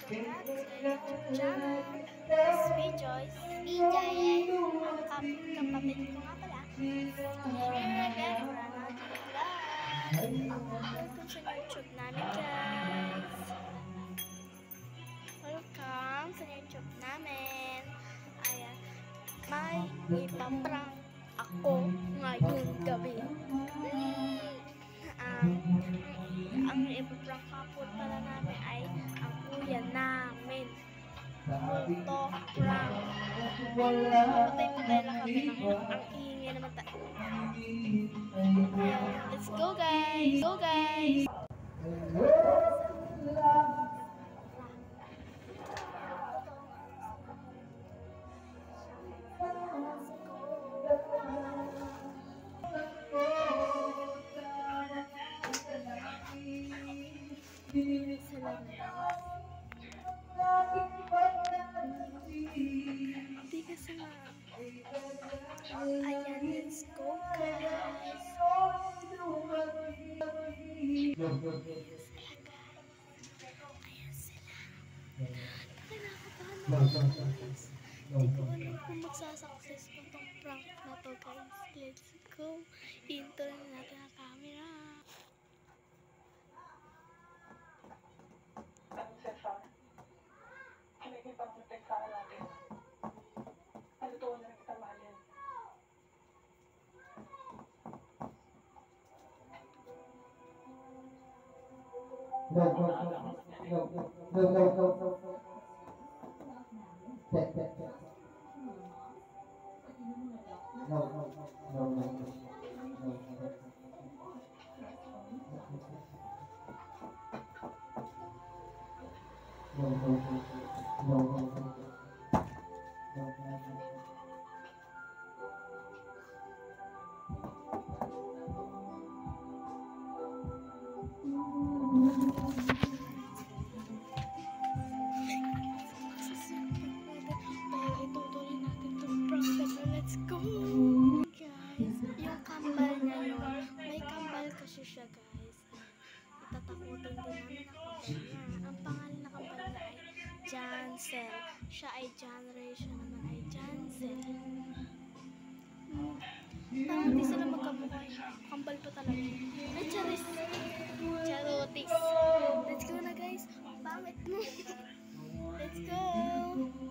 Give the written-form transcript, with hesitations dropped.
back to my YouTube channel. This video is BJS. Ang kapatid ko nga pala. Here again for another vlog. Welcome sa YouTube namin, guys. Welcome sa YouTube namin. Ayan. May ipaprank ako ngayong gabi. Ang ipaprank kapon pala namin ay ang kuya namin. Multo prank. Patay-patay lang kami ng ang iingay naman tayo. Let's go, guys! Go, guys! Hindi kasi nga. Ayan, let's go, guys. Ayan sila. Nakakabahan ako, guys. Hindi ko alam kung magsasucess itong prank na to, guys. Let's go. Intro na natin ang camera. Pinag-ipag-protect sa akin natin. Nalutuan na rin kita mahalin. Let's go! Guys, yung kambal na yun, may kambal kasi siya, guys. Itatakutin din namin ang kambal niya. Ang pangalan na kambal na ay Jansel. Siya ay generation naman ay Jansel. Parang hindi sila magkamukha. Kambal pa talaga. Ay, charis. Charotis. Let's go na, guys. Pangit mo. Let's go.